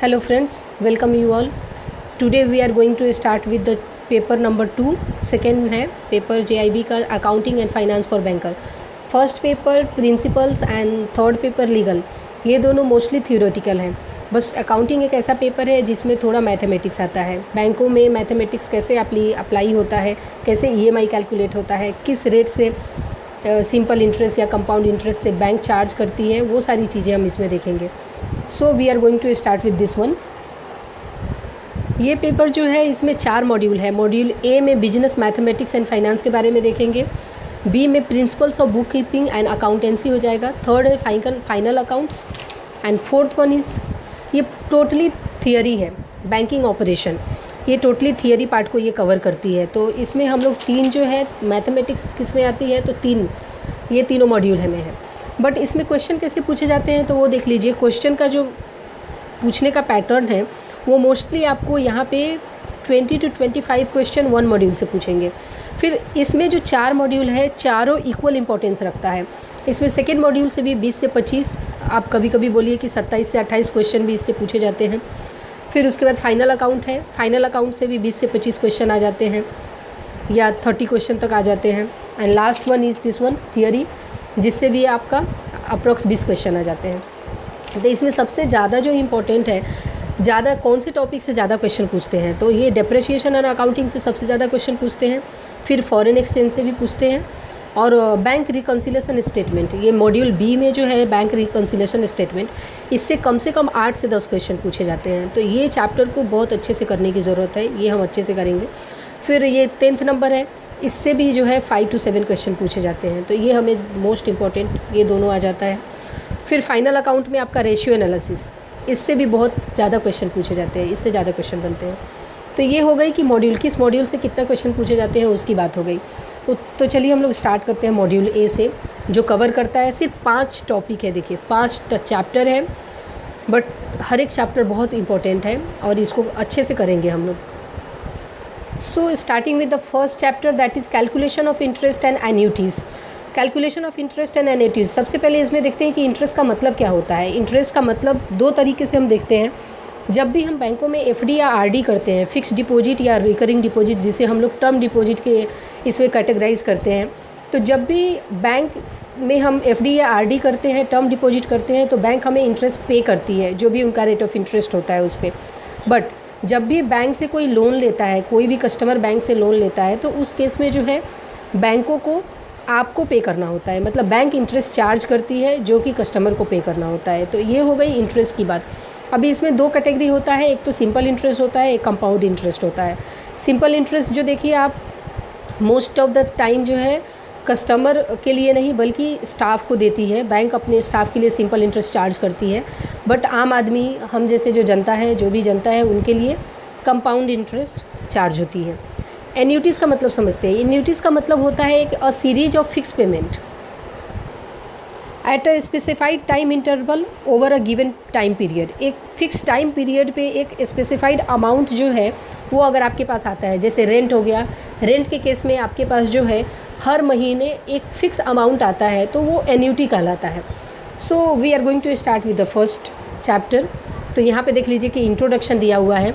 Hello friends, welcome you all. Today we are going to start with the paper number 2. Second है paper JIB का accounting and finance for banker. First paper principles and third paper legal. ये दोनों mostly theoretical हैं. बस accounting एक ऐसा paper है जिसमें थोड़ा मैथमेटिक्स आता है. बैंकों में मैथमेटिक्स कैसे अप्लाई होता है, कैसे EMI कैलकुलेट होता है, किस रेट से सिंपल इंटरेस्ट या कंपाउंड इंटरेस्ट से बैंक चार्ज करती है, वो सारी चीज़ें हम इसमें देखेंगे. So we are going to start with this one. ये पेपर जो है इसमें 4 मॉड्यूल है. मॉड्यूल ए में बिजनेस मैथमेटिक्स एंड फाइनेंस के बारे में देखेंगे. बी में principles of book keeping and accountancy हो जाएगा. थर्ड है final accounts and fourth one is ये टोटली थियरी है. बैंकिंग ऑपरेशन ये टोटली थियरी पार्ट को ये कवर करती है. तो इसमें हम लोग 3 जो है मैथमेटिक्स किस में आती है, तो 3 ये तीनों मॉड्यूल हमें है. बट इसमें क्वेश्चन कैसे पूछे जाते हैं तो वो देख लीजिए. क्वेश्चन का जो पूछने का पैटर्न है वो मोस्टली आपको यहाँ पे 20 to 25 क्वेश्चन 1 मॉड्यूल से पूछेंगे. फिर इसमें जो 4 मॉड्यूल है चारों इक्वल इंपॉर्टेंस रखता है. इसमें सेकेंड मॉड्यूल से भी 20 से 25, आप कभी कभी बोलिए कि 27 से 28 क्वेश्चन भी इससे पूछे जाते हैं. फिर उसके बाद फाइनल अकाउंट है. फाइनल अकाउंट से भी 20 से 25 क्वेश्चन आ जाते हैं या 30 क्वेश्चन तक आ जाते हैं. And last one is this one theory, जिससे भी आपका अप्रॉक्स 20 क्वेश्चन आ जाते हैं. तो इसमें सबसे ज़्यादा जो इम्पोर्टेंट है, ज़्यादा कौन से टॉपिक से ज़्यादा क्वेश्चन पूछते हैं, तो ये डेप्रिसिएशन और अकाउंटिंग से सबसे ज़्यादा क्वेश्चन पूछते हैं. फिर फॉरेन एक्सचेंज से भी पूछते हैं. और बैंक रिकन्सिलेशन स्टेटमेंट, ये मॉड्यूल बी में जो है बैंक रिकन्सिलेशन स्टेटमेंट, इससे कम 8 से 10 क्वेश्चन पूछे जाते हैं. तो ये चैप्टर को बहुत अच्छे से करने की ज़रूरत है, ये हम अच्छे से करेंगे. फिर ये 10th नंबर है, इससे भी जो है 5 to 7 क्वेश्चन पूछे जाते हैं. तो ये हमें मोस्ट इम्पॉर्टेंट ये दोनों आ जाता है. फिर फाइनल अकाउंट में आपका रेशियो एनालिसिस, इससे भी बहुत ज़्यादा क्वेश्चन पूछे जाते हैं, इससे ज़्यादा क्वेश्चन बनते हैं. तो ये हो गई कि मॉड्यूल किस मॉड्यूल से कितना क्वेश्चन पूछे जाते हैं उसकी बात हो गई. तो चलिए हम लोग स्टार्ट करते हैं मॉड्यूल ए से, जो कवर करता है सिर्फ 5 टॉपिक है. देखिए 5 चैप्टर है, बट हर एक चैप्टर बहुत इंपॉर्टेंट है और इसको अच्छे से करेंगे हम लोग. So starting with the first chapter, that is calculation of interest and annuities. Calculation of interest and annuities. सबसे पहले इसमें देखते हैं कि इंटरेस्ट का मतलब क्या होता है. इंटरेस्ट का मतलब 2 तरीके से हम देखते हैं. जब भी हम बैंकों में FD या RD करते हैं, फिक्स डिपॉजिट या रिकरिंग डिपॉजिट, जिसे हम लोग टर्म डिपॉजिट के इसमें कैटेगराइज करते हैं, तो जब भी बैंक में हम FD या RD करते हैं, टर्म डिपॉजिट करते हैं, तो बैंक हमें इंटरेस्ट पे करती है, जो भी उनका रेट ऑफ इंटरेस्ट होता है उस पर. बट जब भी बैंक से कोई लोन लेता है, कोई भी कस्टमर बैंक से लोन लेता है, तो उस केस में जो है बैंकों को आपको पे करना होता है. मतलब बैंक इंटरेस्ट चार्ज करती है जो कि कस्टमर को पे करना होता है. तो ये हो गई इंटरेस्ट की बात. अभी इसमें 2 कैटेगरी होता है, एक तो सिंपल इंटरेस्ट होता है, एक कंपाउंड इंटरेस्ट होता है. सिंपल इंटरेस्ट जो देखिए आप मोस्ट ऑफ द टाइम जो है कस्टमर के लिए नहीं बल्कि स्टाफ को देती है. बैंक अपने स्टाफ के लिए सिंपल इंटरेस्ट चार्ज करती है. बट आम आदमी, हम जैसे जो जनता है, जो भी जनता है, उनके लिए कंपाउंड इंटरेस्ट चार्ज होती है. एन्यूटीज़ का मतलब समझते हैं. एन्यूटीज़ का मतलब होता है एक series of fix payment eight a specified time interval over a given time period. एक फिक्स टाइम पीरियड पे एक स्पेसिफाइड अमाउंट जो है वो अगर आपके पास आता है, जैसे रेंट हो गया, रेंट के केस में आपके पास जो है हर महीने एक फ़िक्स अमाउंट आता है, तो वो एन्यूटी कहलाता है. So we are going to start with the first chapter. तो यहाँ पे देख लीजिए कि इंट्रोडक्शन दिया हुआ है.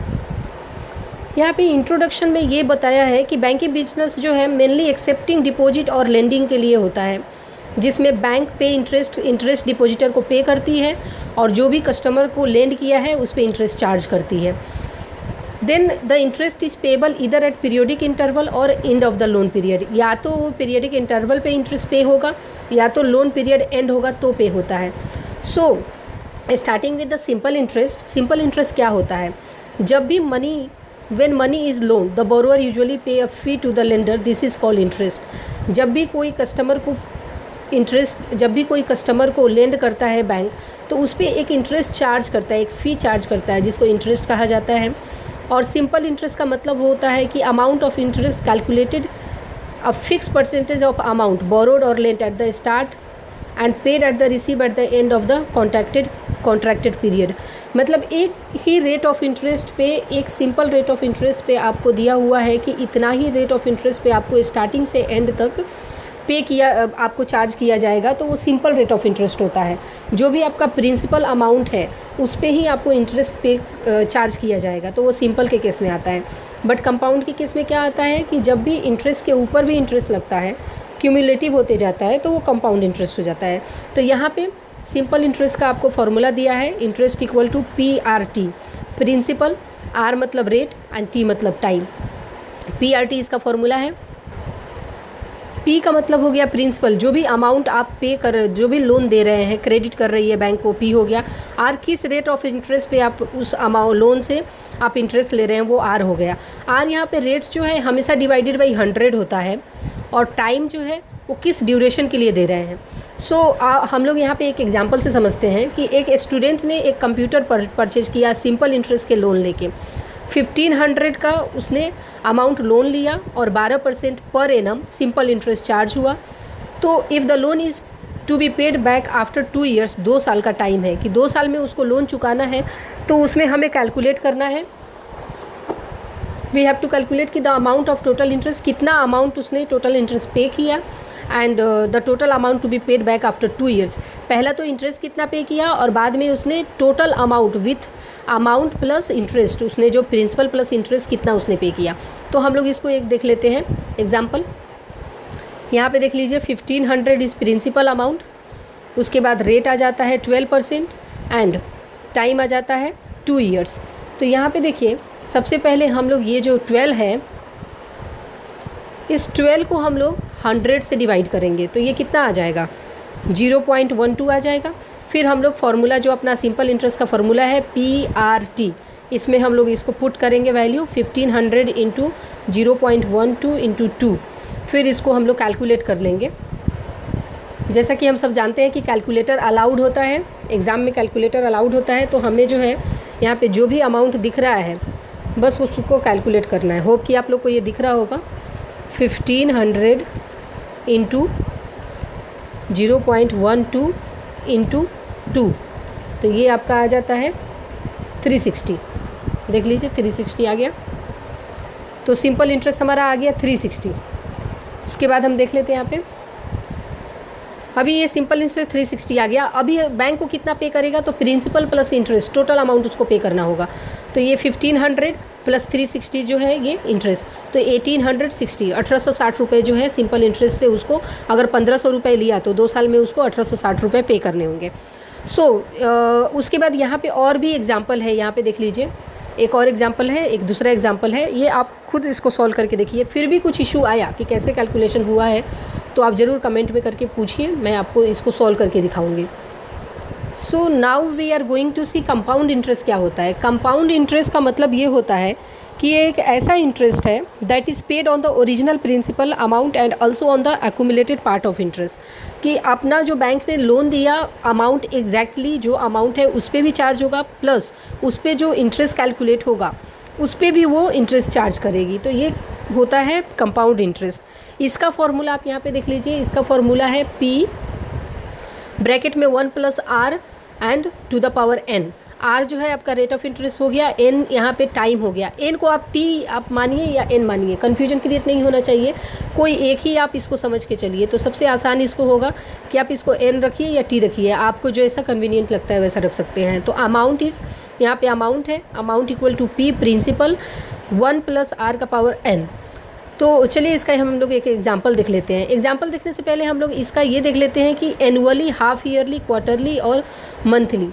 यहाँ पे इंट्रोडक्शन में ये बताया है कि बैंकिंग बिजनेस जो है मेनली एक्सेप्टिंग डिपॉजिट और लेंडिंग के लिए होता है, जिसमें बैंक पे इंटरेस्ट डिपॉजिटर को पे करती है और जो भी कस्टमर को लेंड किया है उस पे इंटरेस्ट चार्ज करती है. Then the interest is payable इधर एट पीरियोडिक इंटरवल और end of the loan period. या तो वो पीरियडिक इंटरवल पे इंटरेस्ट पे होगा या तो लोन पीरियड एंड होगा तो पे होता है. सो starting with the simple interest. Simple interest क्या होता है? जब भी when money is loaned, the borrower usually pay a fee to the lender. This is called interest. जब भी कोई कस्टमर को लेंड करता है बैंक, तो उस पर एक इंटरेस्ट चार्ज करता है, एक फ़ी चार्ज करता है, जिसको इंटरेस्ट कहा जाता है. और सिंपल इंटरेस्ट का मतलब होता है कि amount of interest calculated a fix percentage of amount borrowed और lent at the start and paid at the receive at the end of the contracted period. मतलब एक ही रेट ऑफ इंटरेस्ट पे, एक सिंपल रेट ऑफ इंटरेस्ट पे आपको दिया हुआ है कि इतना ही रेट ऑफ इंटरेस्ट पे आपको स्टार्टिंग से एंड तक आपको चार्ज किया जाएगा, तो वो सिंपल रेट ऑफ इंटरेस्ट होता है. जो भी आपका प्रिंसिपल अमाउंट है उस पे ही आपको इंटरेस्ट पे चार्ज किया जाएगा, तो वो सिंपल के केस में आता है। बट कंपाउंड के केस में क्या आता है कि जब भी इंटरेस्ट के ऊपर भी इंटरेस्ट लगता है, क्यूमुलेटिव होते जाता है, तो वो कंपाउंड इंटरेस्ट हो जाता है। तो यहाँ पे सिंपल इंटरेस्ट का आपको फॉर्मूला दिया है, interest equal to PRT, principal, R मतलब रेट एंड T मतलब टाइम। PRT इसका फॉर्मूला है। P का मतलब हो गया प्रिंसिपल, जो भी अमाउंट आप पे कर, जो भी लोन दे रहे हैं, क्रेडिट कर रही है बैंक को, P हो गया। R किस रेट ऑफ इंटरेस्ट पे आप उस अमाउंट लोन से आप इंटरेस्ट ले रहे हैं, वो R हो गया। R यहाँ पे रेट जो है हमेशा डिवाइडेड बाई 100 होता है, और टाइम जो है वो किस ड्यूरेशन के लिए दे रहे हैं। हम लोग यहाँ पे एक एग्जांपल से समझते हैं कि एक स्टूडेंट ने एक कंप्यूटर परचेज किया सिंपल इंटरेस्ट के लोन लेके, 1500 का उसने अमाउंट लोन लिया और 12% per annum simple interest charge हुआ। तो if the loan is to be paid back after 2 years, 2 साल का टाइम है कि 2 साल में उसको लोन चुकाना है, तो उसमें हमें कैलकुलेट करना है, वी हैव टू कैलकुलेट कि the amount of total interest, कितना अमाउंट उसने टोटल इंटरेस्ट पे किया, and the total amount to be paid back after 2 years. पहला तो इंटरेस्ट कितना पे किया और बाद में उसने total amount with amount plus interest, उसने जो प्रिंसिपल प्लस इंटरेस्ट कितना उसने पे किया। तो हम लोग इसको एक देख लेते हैं एग्जाम्पल। यहाँ पे देख लीजिए 1500 इज़ प्रिंसिपल अमाउंट, उसके बाद रेट आ जाता है 12% एंड टाइम आ जाता है 2 ईयर्स। तो यहाँ पे देखिए सबसे पहले हम लोग ये जो 12 है, इस 12 को हम लोग 100 से डिवाइड करेंगे, तो ये कितना आ जाएगा, 0.12 आ जाएगा। फिर हम लोग फार्मूला जो अपना सिंपल इंटरेस्ट का फार्मूला है PRT, इसमें हम लोग इसको पुट करेंगे वैल्यू 1500 इंटू 0.12 इंटू 2, फिर इसको हम लोग कैलकुलेट कर लेंगे। जैसा कि हम सब जानते हैं कि कैलकुलेटर अलाउड होता है, एग्ज़ाम में कैलकुलेटर अलाउड होता है, तो हमें जो है यहाँ पे जो भी अमाउंट दिख रहा है बस उसको कैलकुलेट करना है। होप कि आप लोग को ये दिख रहा होगा, 1500 इंटू 0.12 इंटू 2, तो ये आपका आ जाता है 360। देख लीजिए 360 आ गया, तो सिंपल इंटरेस्ट हमारा आ गया 360। उसके बाद हम देख लेते हैं यहाँ पे, अभी ये सिंपल इंटरेस्ट 360 आ गया। अभी बैंक को कितना पे करेगा, तो principal plus interest total amount उसको पे करना होगा। तो ये 1500 प्लस 360 जो है ये इंटरेस्ट, तो 1860, 1860 रुपये जो है सिंपल इंटरेस्ट से उसको, अगर 1500 रुपये लिया तो 2 साल में उसको 1860 रुपये पे करने होंगे। उसके बाद यहाँ पे और भी एग्जाम्पल है, यहाँ पे देख लीजिए एक और एग्जाम्पल है, एक दूसरा एग्जाम्पल है, ये आप खुद इसको सॉल्व करके देखिए। फिर भी कुछ इशू आया कि कैसे कैलकुलेशन हुआ है, तो आप ज़रूर कमेंट में करके पूछिए, मैं आपको इसको सॉल्व करके दिखाऊंगी। So now we are going to see compound interest क्या होता है। कंपाउंड इंटरेस्ट का मतलब ये होता है कि ये एक ऐसा इंटरेस्ट है that is paid on the original principal amount and also on the accumulated part of interest, कि अपना जो बैंक ने लोन दिया अमाउंट एग्जैक्टली जो अमाउंट है उस पर भी चार्ज होगा, प्लस उस पर जो इंटरेस्ट कैलकुलेट होगा उस पर भी वो इंटरेस्ट चार्ज करेगी। तो ये होता है कंपाउंड इंटरेस्ट। इसका फॉर्मूला आप यहाँ पे देख लीजिए, इसका फॉर्मूला है P ब्रैकेट में 1 + R and to the power n। R जो है आपका रेट ऑफ इंटरेस्ट हो गया, n यहाँ पे टाइम हो गया। n को आप t आप मानिए या n मानिए, कन्फ्यूजन क्रिएट नहीं होना चाहिए, कोई एक ही आप इसको समझ के चलिए। तो सबसे आसान इसको होगा कि आप इसको n रखिए या t रखिए, आपको जो ऐसा कन्वीनियंट लगता है वैसा रख सकते हैं। तो अमाउंट इज़, यहाँ पे अमाउंट है, amount equal to P principal 1 + R का पावर n। तो चलिए इसका हम लोग एक एग्जांपल देख लेते हैं। एग्जांपल देखने से पहले हम लोग इसका ये देख लेते हैं कि एनुअली, हाफ ईयरली, क्वार्टरली और मंथली,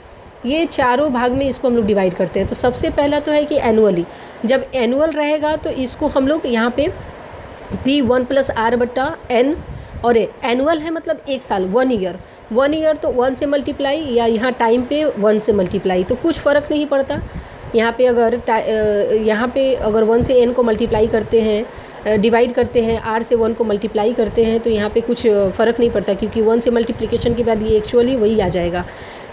ये चारों भाग में इसको हम लोग डिवाइड करते हैं। तो सबसे पहला तो है कि एनुअली, जब एनुअल रहेगा तो इसको हम लोग यहाँ पे P 1 + R/n, और एनुअल है मतलब 1 साल, 1 ईयर, 1 ईयर तो 1 से मल्टीप्लाई, या यहाँ टाइम पे 1 से मल्टीप्लाई, तो कुछ फ़र्क नहीं पड़ता। यहाँ पे अगर 1 से n को मल्टीप्लाई करते हैं, डिवाइड करते हैं, R से 1 को मल्टीप्लाई करते हैं, तो यहाँ पे कुछ फ़र्क नहीं पड़ता, क्योंकि 1 से मल्टीप्लिकेशन के बाद ये एक्चुअली वही आ जाएगा।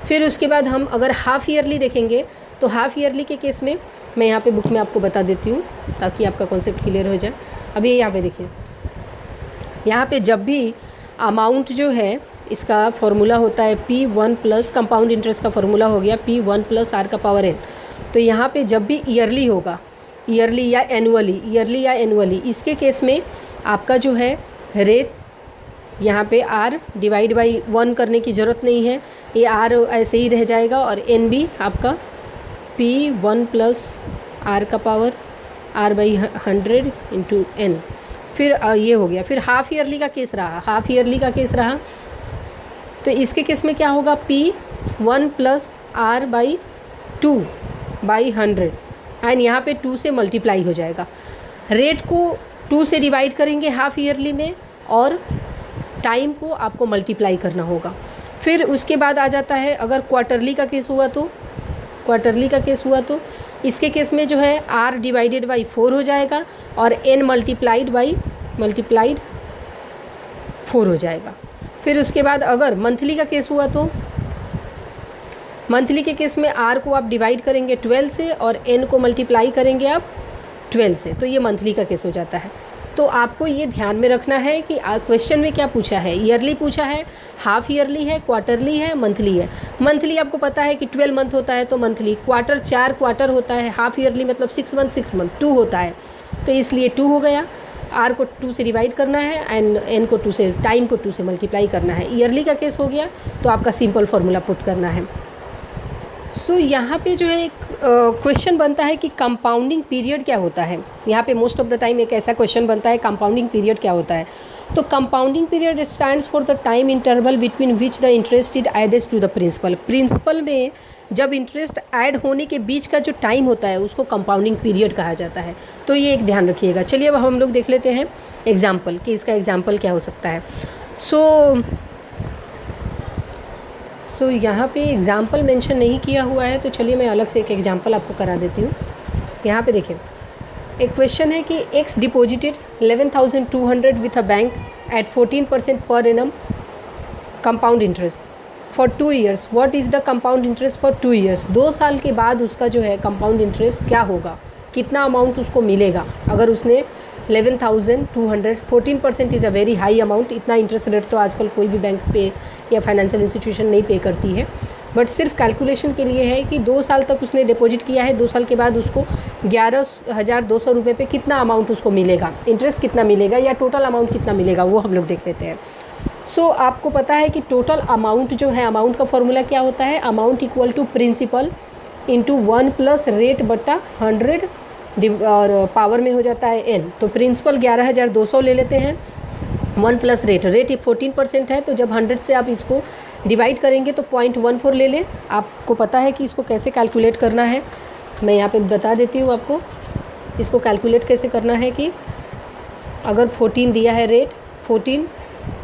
फिर उसके बाद हम अगर हाफ़ ईयरली देखेंगे, तो हाफ़ ईयरली के केस में मैं यहाँ पे बुक में आपको बता देती हूँ ताकि आपका कॉन्सेप्ट क्लियर हो जाए। अभी यहाँ पे देखिए, यहाँ पे जब भी अमाउंट जो है इसका फॉर्मूला होता है P1 प्लस, कंपाउंड इंटरेस्ट का फॉर्मूला हो गया P1 + R का पावर n। तो यहाँ पे जब भी ईयरली होगा, ईयरली या एनुअली, ईयरली या एनुअली, इसके केस में आपका जो है रेट यहाँ पे r डिवाइड बाई 1 करने की ज़रूरत नहीं है, ये r ऐसे ही रह जाएगा और n भी आपका p1 प्लस r का power r by 100 into n। फिर ये हो गया। फिर हाफ़ ईयरली का केस रहा, हाफ़ ईयरली का केस रहा तो इसके केस में क्या होगा, p1 plus r by 2 by 100 and यहाँ पे 2 से मल्टीप्लाई हो जाएगा। रेट को 2 से डिवाइड करेंगे हाफ़ ईयरली में और टाइम को आपको मल्टीप्लाई करना होगा। फिर उसके बाद आ जाता है अगर क्वार्टरली का केस हुआ तो, क्वार्टरली का केस हुआ तो इसके केस में जो है r डिवाइडेड बाई 4 हो जाएगा और n मल्टीप्लाइड 4 हो जाएगा। फिर उसके बाद अगर मंथली का केस हुआ तो मंथली के केस में r को आप डिवाइड करेंगे 12 से और n को मल्टीप्लाई करेंगे आप 12 से, तो ये मंथली का केस हो जाता है। तो आपको ये ध्यान में रखना है कि क्वेश्चन में क्या पूछा है, ईयरली पूछा है, हाफ ईयरली है, क्वार्टरली है, मंथली है। मंथली आपको पता है कि 12 मंथ होता है तो मंथली, क्वार्टर 4 क्वार्टर होता है, हाफ ईयरली मतलब 6 मंथ 2 होता है, तो इसलिए 2 हो गया। आर को 2 से डिवाइड करना है एंड एन को 2 से, टाइम को 2 से मल्टीप्लाई करना है। ईयरली का केस हो गया तो आपका सिंपल फार्मूला पुट करना है। सो यहाँ पे जो है एक क्वेश्चन बनता है कि कंपाउंडिंग पीरियड क्या होता है। यहाँ पे मोस्ट ऑफ द टाइम एक ऐसा क्वेश्चन बनता है कंपाउंडिंग पीरियड क्या होता है। तो compounding period stands for the time interval between which the interest is added to the principal. Principal में जब इंटरेस्ट ऐड होने के बीच का जो टाइम होता है उसको कंपाउंडिंग पीरियड कहा जाता है। तो ये एक ध्यान रखिएगा। चलिए अब हम लोग देख लेते हैं एग्जाम्पल कि इसका एग्जाम्पल क्या हो सकता है। सो यहाँ पे एग्ज़ाम्पल मेंशन नहीं किया हुआ है, तो चलिए मैं अलग से एक एग्जांपल आपको करा देती हूँ। यहाँ पे देखिए एक क्वेश्चन है कि x deposited 11,200 with a bank at 14% per annum compound interest for 2 years. What is the compound interest for 2 years. 2 साल के बाद उसका जो है कंपाउंड इंटरेस्ट क्या होगा, कितना अमाउंट उसको मिलेगा। अगर उसने 11,200, 14% is a very high amount. इतना इंटरेस्ट रेट तो आजकल कोई भी बैंक पे या फाइनेंशियल इंस्टीट्यूशन नहीं पे करती है, बट सिर्फ कैलकुलेशन के लिए है कि 2 साल तक उसने डिपॉजिट किया है, 2 साल के बाद उसको 11,200 रुपये पे कितना अमाउंट उसको मिलेगा, इंटरेस्ट कितना मिलेगा या टोटल अमाउंट कितना मिलेगा, वो हम लोग देख लेते हैं। सो आपको पता है कि टोटल अमाउंट जो है, अमाउंट का फॉर्मूला क्या होता है, amount equal to principal into 1 plus rate बट्टा 100 और पावर में हो जाता है n। तो प्रिंसिपल 11,200 ले लेते हैं, 1 प्लस रेट, रेट 14% है, तो जब 100 से आप इसको डिवाइड करेंगे तो 0.14 ले लें। आपको पता है कि इसको कैसे कैलकुलेट करना है, मैं यहाँ पे बता देती हूँ आपको। इसको कैलकुलेट कैसे करना है कि अगर 14 दिया है रेट, 14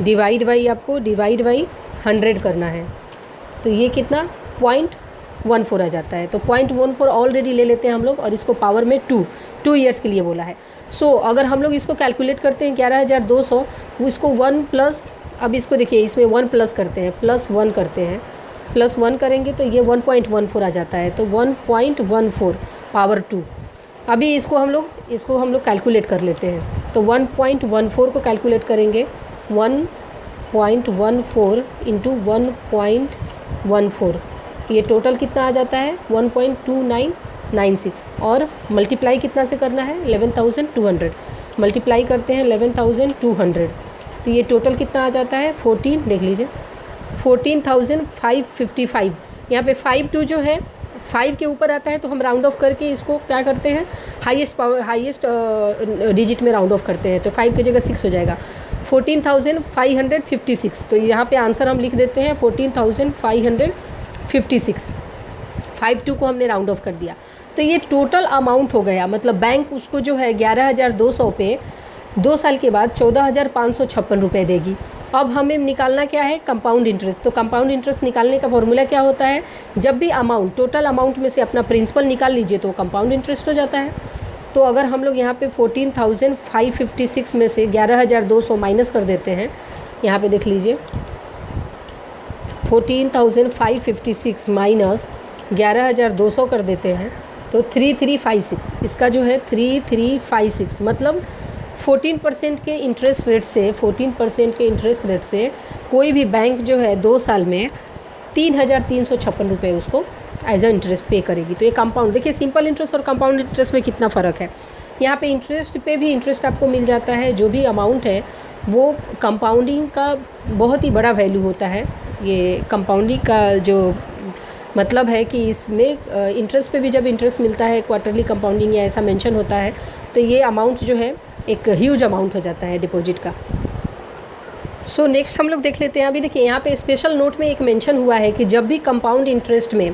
डिवाइड बाई आपको डिवाइड बाई 100 करना है, तो ये कितना 0.14 आ जाता है। तो 0.14 ऑलरेडी ले लेते हैं हम लोग और इसको पावर में 2 ईयर्स के लिए बोला है। सो अगर हम लोग इसको कैलकुलेट करते हैं 11,200, इसको 1 प्लस, अब इसको देखिए इसमें 1 प्लस करते हैं, +1 करते हैं, +1 करेंगे तो ये 1.14 आ जाता है। तो 1.14 पावर 2। अभी इसको हम लोग कैलकुलेट कर लेते हैं। तो 1.14 को कैलकुलेट करेंगे, 1.14 इंटू 1.14, ये टोटल कितना आ जाता है 1.2996 और मल्टीप्लाई कितना से करना है 11,200, मल्टीप्लाई करते हैं 11,200, तो ये टोटल कितना आ जाता है 14, देख लीजिए 14,555। यहाँ पे 52 जो है 5 के ऊपर आता है तो हम राउंड ऑफ करके इसको क्या करते हैं, हाईएस्ट डिजिट में राउंड ऑफ करते हैं, तो 5 की जगह 6 हो जाएगा, 14,556। तो यहाँ पे आंसर हम लिख देते हैं 14,556। 52 को हमने राउंड ऑफ कर दिया, तो ये टोटल अमाउंट हो गया। मतलब बैंक उसको जो है 11,200 पे 2 साल के बाद 14,556 रुपये देगी। अब हमें निकालना क्या है, कंपाउंड इंटरेस्ट। तो कंपाउंड इंटरेस्ट निकालने का फॉर्मूला क्या होता है, जब भी अमाउंट, टोटल अमाउंट में से अपना प्रिंसिपल निकाल लीजिए तो कंपाउंड इंटरेस्ट हो जाता है। तो अगर हम लोग यहाँ पे 14,556 में से 11,200 माइनस कर देते हैं, यहाँ पे देख लीजिए 14,556 माइनस 11,200 कर देते हैं तो 3356, इसका जो है 3356, मतलब 14% के इंटरेस्ट रेट से, 14% के इंटरेस्ट रेट से कोई भी बैंक जो है 2 साल में 3,356 रुपये उसको एज अ इंटरेस्ट पे करेगी। तो ये कंपाउंड, देखिए सिंपल इंटरेस्ट और कंपाउंड इंटरेस्ट में कितना फ़र्क है। यहाँ पे इंटरेस्ट पे भी इंटरेस्ट आपको मिल जाता है, जो भी अमाउंट है वो कंपाउंडिंग का बहुत ही बड़ा वैल्यू होता है। ये कंपाउंडिंग का जो मतलब है कि इसमें इंटरेस्ट पे भी जब इंटरेस्ट मिलता है, क्वार्टरली कंपाउंडिंग या ऐसा मेंशन होता है, तो ये अमाउंट जो है एक ह्यूज अमाउंट हो जाता है डिपॉजिट का। सो नेक्स्ट हम लोग देख लेते हैं। अभी देखिए यहाँ पे स्पेशल नोट में एक मेंशन हुआ है कि जब भी कंपाउंड इंटरेस्ट में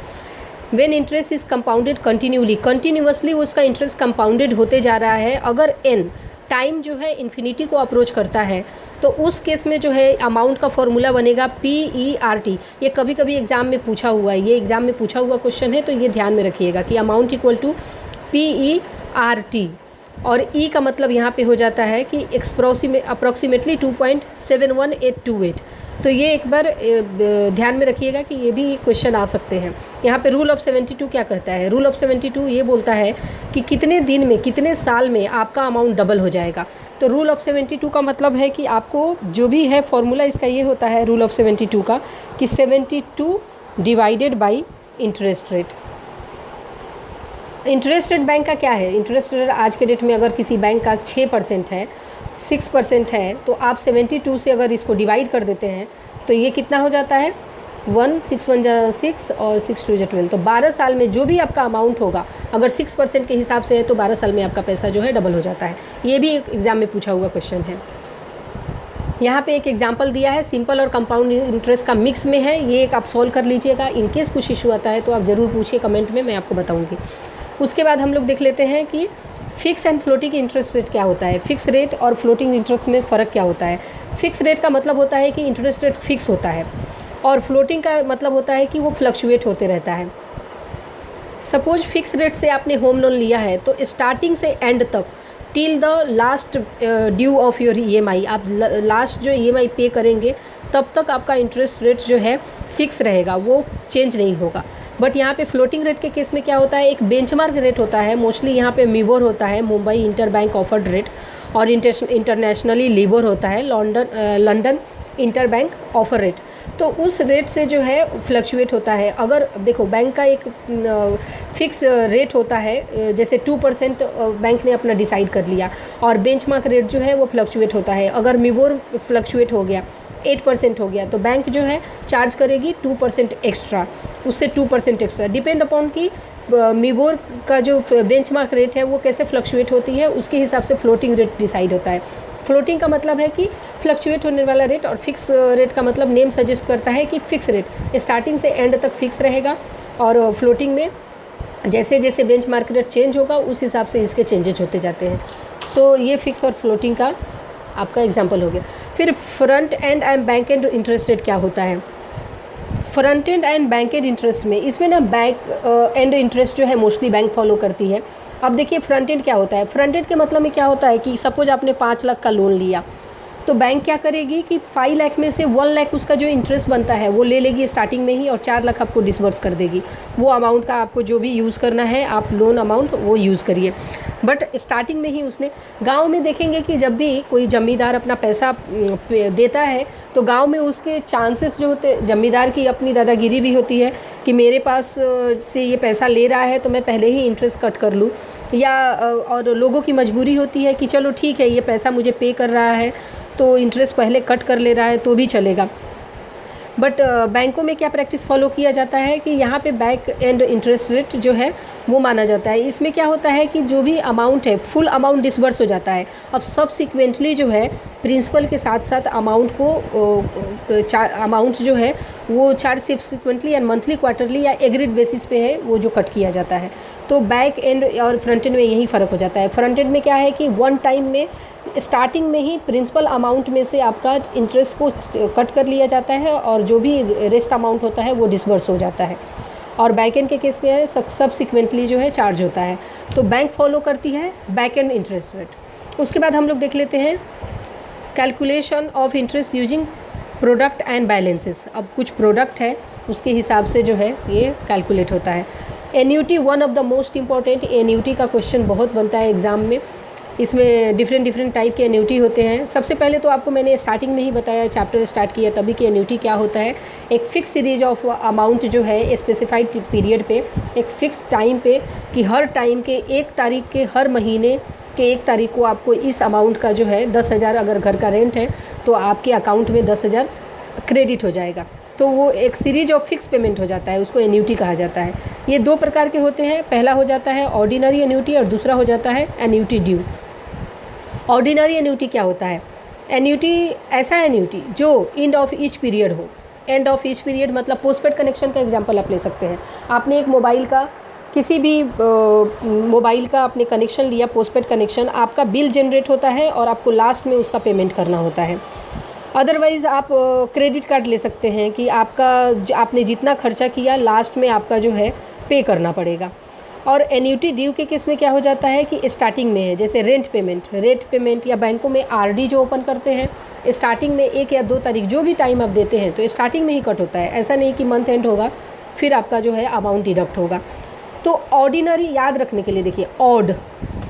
when interest is compounded continuously उसका इंटरेस्ट कंपाउंडेड होते जा रहा है, अगर एन टाइम जो है इन्फिनिटी को अप्रोच करता है, तो उस केस में जो है अमाउंट का फॉर्मूला बनेगा PERT। ये कभी कभी एग्ज़ाम में पूछा हुआ है, ये एग्ज़ाम में पूछा हुआ क्वेश्चन है, तो ये ध्यान में रखिएगा कि अमाउंट इक्वल टू PERT। और ई का मतलब यहाँ पे हो जाता है कि अप्रॉक्सीमेटली 2.71828। तो ये एक बार ध्यान में रखिएगा कि ये भी क्वेश्चन आ सकते हैं। यहाँ पे रूल ऑफ 72 क्या कहता है? रूल ऑफ 72 ये बोलता है कि कितने दिन में, कितने साल में आपका अमाउंट डबल हो जाएगा। तो रूल ऑफ 72 का मतलब है कि आपको जो भी है फॉर्मूला इसका ये होता है रूल ऑफ 72 का कि 72 divided by interest rate. Interest rate bank का क्या है? इंटरेस्ट रेट आज के डेट में अगर किसी बैंक का 6% है, 6% है, तो आप 72 से अगर इसको डिवाइड कर देते हैं तो ये कितना हो जाता है? 1 6 1 जा 6 और 6 2 जा 12। तो 12 साल में जो भी आपका अमाउंट होगा, अगर 6% के हिसाब से है तो 12 साल में आपका पैसा जो है डबल हो जाता है। ये भी एक एग्ज़ाम में पूछा हुआ क्वेश्चन है। यहाँ पे एक एग्जांपल दिया है, सिंपल और कंपाउंड इंटरेस्ट का मिक्स में है। ये एक आप सॉल्व कर लीजिएगा। इनकेस कुछ इशू आता है तो आप ज़रूर पूछिए कमेंट में, मैं आपको बताऊँगी। उसके बाद हम लोग देख लेते हैं कि fix and floating interest rate क्या होता है। फिक्स रेट और फ्लोटिंग इंटरेस्ट में फ़र्क क्या होता है? फिक्स रेट का मतलब होता है कि इंटरेस्ट रेट फिक्स होता है, और फ्लोटिंग का मतलब होता है कि वो फ्लक्चुएट होते रहता है। सपोज फिक्स रेट से आपने होम लोन लिया है, तो स्टार्टिंग से एंड तक till the last due of your EMI, आप लास्ट जो EMI पे करेंगे तब तक आपका इंटरेस्ट रेट जो है फिक्स रहेगा, वो चेंज नहीं होगा। बट यहाँ पे फ्लोटिंग रेट के केस में क्या होता है? एक बेंचमार्क रेट होता है। मोस्टली यहाँ पे मिबोर होता है, Mumbai inter bank offered rate, और इंटरनेशनली लिबोर होता है, London inter bank offer rate. तो उस रेट से जो है फ्लक्चुएट होता है। अगर देखो बैंक का एक फिक्स रेट होता है, जैसे 2% बैंक ने अपना डिसाइड कर लिया, और बेंचमार्क रेट जो है वो फ्लक्चुएट होता है। अगर मिबोर फ्लक्चुएट हो गया, 8% हो गया, तो बैंक जो है चार्ज करेगी 2% एक्स्ट्रा, उससे 2% एक्स्ट्रा, डिपेंड अपॉन कि मिबोर का जो बेंचमार्क रेट है वो कैसे फ्लक्चुएट होती है, उसके हिसाब से फ्लोटिंग रेट डिसाइड होता है। फ्लोटिंग का मतलब है कि फ्लक्चुएट होने वाला रेट, और फिक्स रेट का मतलब नेम सजेस्ट करता है कि फिक्स रेट स्टार्टिंग से एंड तक फिक्स रहेगा, और फ्लोटिंग में जैसे जैसे बेंचमार्क रेट चेंज होगा उस हिसाब से इसके चेंजेस होते जाते हैं। सो ये फिक्स और फ्लोटिंग का आपका एग्जाम्पल हो गया। फिर front end bank and interest rate क्या होता है? Front end bank and interest में, इसमें ना बैंक एंड इंटरेस्ट जो है मोस्टली बैंक फॉलो करती है। अब देखिए फ्रंट एंड क्या होता है? फ्रंट एंड के मतलब में क्या होता है कि सपोज आपने 5 लाख का लोन लिया, तो बैंक क्या करेगी कि 5 लाख में से 1 लाख उसका जो इंटरेस्ट बनता है वो ले लेगी स्टार्टिंग में ही, और 4 लाख आपको डिसबर्स कर देगी। वो अमाउंट का आपको जो भी यूज़ करना है, आप लोन अमाउंट वो यूज़ करिए। बट स्टार्टिंग में ही उसने, गांव में देखेंगे कि जब भी कोई जमींदार अपना पैसा देता है, तो गांव में उसके चांसेस जो होते, जमींदार की अपनी दादागिरी भी होती है कि मेरे पास से ये पैसा ले रहा है तो मैं पहले ही इंटरेस्ट कट कर लूँ, या और लोगों की मजबूरी होती है कि चलो ठीक है ये पैसा मुझे पे कर रहा है तो इंटरेस्ट पहले कट कर ले रहा है तो भी चलेगा। बट बैंकों में क्या प्रैक्टिस फॉलो किया जाता है कि यहाँ पे बैंक एंड इंटरेस्ट रेट जो है वो माना जाता है। इसमें क्या होता है कि जो भी अमाउंट है फुल अमाउंट डिसबर्स हो जाता है। अब सबसिक्वेंटली जो है प्रिंसिपल के साथ साथ अमाउंट को अमाउंट जो है वो charge subsequently and monthly, quarterly या एग्रीड बेसिस पे है वो जो कट किया जाता है। तो बैक एंड और फ्रंट एंड में यही फ़र्क हो जाता है। फ्रंट एंड में क्या है कि वन टाइम में स्टार्टिंग में ही प्रिंसिपल अमाउंट में से आपका इंटरेस्ट को कट कर लिया जाता है, और जो भी रेस्ट अमाउंट होता है वो डिसबर्स हो जाता है। और बैक एंड के केस में सबसिक्वेंटली जो है चार्ज होता है। तो बैंक फॉलो करती है बैक एंड इंटरेस्ट रेट। उसके बाद हम लोग देख लेते हैं calculation of interest using product and balances. अब कुछ प्रोडक्ट है उसके हिसाब से जो है ये कैलकुलेट होता है। Annuity one of the most important, annuity का क्वेश्चन बहुत बनता है एग्ज़ाम में। इसमें डिफरेंट टाइप के एन्यूटी होते हैं। सबसे पहले तो आपको मैंने स्टार्टिंग में ही बताया, चैप्टर स्टार्ट किया तभी कि एन्यूटी क्या होता है। एक फ़िक्स सीरीज ऑफ अमाउंट जो है स्पेसिफाइड पीरियड पे, एक फ़िक्स टाइम पे, कि हर टाइम के 1 तारीख के हर महीने कि 1 तारीख को आपको इस अमाउंट का जो है 10,000 अगर घर का रेंट है तो आपके अकाउंट में 10,000 क्रेडिट हो जाएगा। तो वो एक सीरीज ऑफ फिक्स पेमेंट हो जाता है, उसको एन्यूटी कहा जाता है। ये 2 प्रकार के होते हैं, पहला हो जाता है ऑर्डिनरी एन्यूटी और दूसरा हो जाता है एन्यूटी ड्यू। ऑर्डिनरी एन्यूटी क्या होता है? एन्यूटी ऐसा एन्यूटी जो एंड ऑफ ईच पीरियड हो। एंड ऑफ ईच पीरियड मतलब पोस्टपेड कनेक्शन का एग्जांपल आप ले सकते हैं। आपने एक मोबाइल का किसी भी मोबाइल का आपने कनेक्शन लिया, पोस्टपेड कनेक्शन, आपका बिल जनरेट होता है और आपको लास्ट में उसका पेमेंट करना होता है। अदरवाइज़ आप क्रेडिट कार्ड ले सकते हैं कि आपने जितना खर्चा किया लास्ट में आपका जो है पे करना पड़ेगा। और एन्यूटी ड्यू के केस में क्या हो जाता है कि स्टार्टिंग में है, जैसे रेंट पेमेंट या बैंकों में आरडी जो ओपन करते हैं, स्टार्टिंग में 1 या 2 तारीख जो भी टाइम आप देते हैं तो स्टार्टिंग में ही कट होता है। ऐसा नहीं कि मंथ एंड होगा फिर आपका जो है अमाउंट डिडक्ट होगा। तो ऑर्डिनरी याद रखने के लिए देखिए, ऑड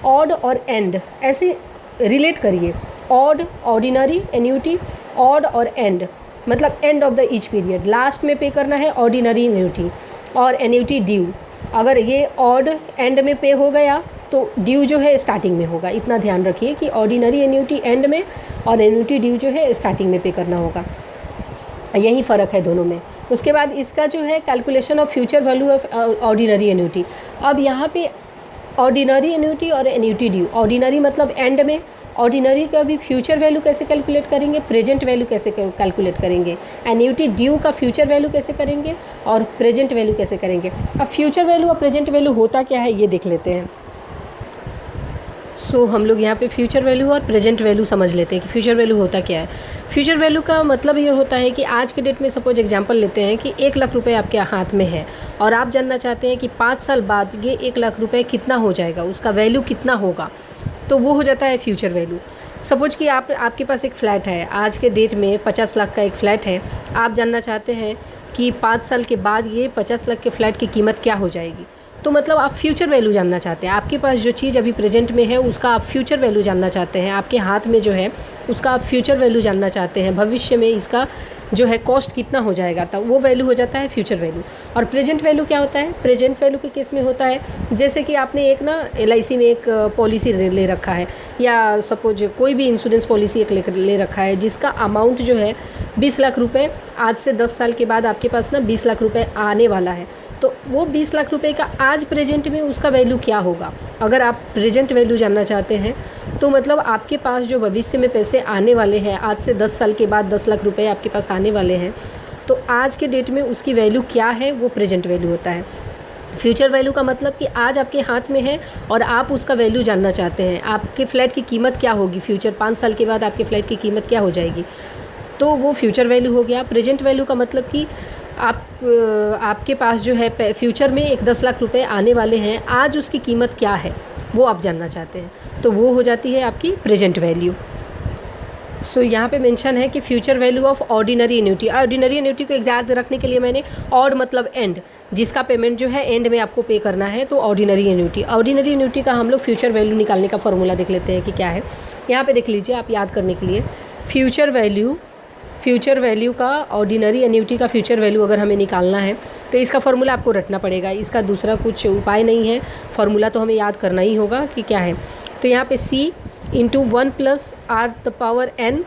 और एंड ऐसे रिलेट करिए। ऑड ऑर्डिनरी एन्यूटी, ऑड और एंड मतलब and of the each period, last में पे करना है ऑर्डिनरी एन्यूटी। और एन्यूटी ड्यू, अगर ये ऑड एंड में पे हो गया तो ड्यू जो है स्टार्टिंग में होगा। इतना ध्यान रखिए कि ऑर्डिनरी एन्यूटी एंड में और एन्यूटी ड्यू जो है स्टार्टिंग में पे करना होगा। यही फ़र्क है दोनों में। उसके बाद इसका जो है calculation of future value of ordinary annuity. अब यहाँ पे ऑर्डिनरी एन्यूटी और एन्यूटी ड्यू, ऑर्डिनरी मतलब एंड में, ऑर्डिनरी का भी फ्यूचर वैल्यू कैसे कैलकुलेट करेंगे, प्रेजेंट वैल्यू कैसे कैलकुलेट करेंगे, एन्यूटी ड्यू का फ्यूचर वैल्यू कैसे करेंगे और प्रेजेंट वैल्यू कैसे करेंगे। अब फ्यूचर वैल्यू और प्रेजेंट वैल्यू होता क्या है ये देख लेते हैं। सो हम लोग यहाँ पे फ्यूचर वैल्यू और प्रेजेंट वैल्यू समझ लेते हैं कि फ्यूचर वैल्यू होता क्या है। फ्यूचर वैल्यू का मतलब ये होता है कि आज के डेट में सपोज एग्जांपल लेते हैं कि 1 लाख रुपए आपके हाथ में है और आप जानना चाहते हैं कि 5 साल बाद ये 1 लाख रुपए कितना हो जाएगा, उसका वैल्यू कितना होगा, तो वो हो जाता है फ्यूचर वैल्यू। सपोज कि आपके पास एक फ़्लैट है, आज के डेट में 50 लाख का एक फ़्लैट है। आप जानना चाहते हैं कि 5 साल के बाद ये 50 लाख के फ़्लैट की कीमत क्या हो जाएगी, तो मतलब आप फ्यूचर वैल्यू जानना चाहते हैं। आपके पास जो चीज़ अभी प्रेजेंट में है उसका आप फ्यूचर वैल्यू जानना चाहते हैं, आपके हाथ में जो है उसका आप फ्यूचर वैल्यू जानना चाहते हैं, भविष्य में इसका जो है कॉस्ट कितना हो जाएगा, तो वो वैल्यू हो जाता है फ्यूचर वैल्यू। और प्रेजेंट वैल्यू क्या होता है? प्रेजेंट वैल्यू के केस में होता है जैसे कि आपने एक ना LIC में एक पॉलिसी ले रखा है, या सपोज कोई भी इंश्योरेंस पॉलिसी एक ले रखा है जिसका अमाउंट जो है 20 लाख रुपए, आज से 10 साल के बाद आपके पास ना 20 लाख रुपए आने वाला है। तो वो 20 लाख रुपए का आज प्रेजेंट में उसका वैल्यू क्या होगा, अगर आप प्रेजेंट वैल्यू जानना चाहते हैं तो मतलब आपके पास जो भविष्य में पैसे आने वाले हैं, आज से 10 साल के बाद 10 लाख रुपए आपके पास आने वाले हैं, तो आज के डेट में उसकी वैल्यू क्या है, वो प्रेजेंट वैल्यू होता है। फ्यूचर वैल्यू का मतलब कि आज आपके हाथ में है और आप उसका वैल्यू जानना चाहते हैं, आपके फ्लैट की कीमत क्या होगी, फ्यूचर 5 साल के बाद आपके फ्लैट की कीमत क्या हो जाएगी, तो वो फ्यूचर वैल्यू हो गया। प्रेजेंट वैल्यू का मतलब कि आपके पास जो है फ्यूचर में एक 10 लाख रुपए आने वाले हैं, आज उसकी कीमत क्या है वो आप जानना चाहते हैं, तो वो हो जाती है आपकी प्रेजेंट वैल्यू। सो यहाँ पे मेंशन है कि future value of ordinary annuity. Ordinary annuity को याद रखने के लिए मैंने ऑड मतलब एंड, जिसका पेमेंट जो है एंड में आपको पे करना है, तो ऑर्डिनरी एन्यूटी। ऑर्डिनरी एन्यूटी का हम लोग फ्यूचर वैल्यू निकालने का फॉर्मूला देख लेते हैं कि क्या है। यहाँ पे देख लीजिए आप याद करने के लिए, फ्यूचर वैल्यू का ऑर्डिनरी एन्यूटी का फ्यूचर वैल्यू अगर हमें निकालना है तो इसका फॉर्मूला आपको रटना पड़ेगा, इसका दूसरा कुछ उपाय नहीं है, फॉर्मूला तो हमें याद करना ही होगा कि क्या है। तो यहाँ पे C into 1 + R⁴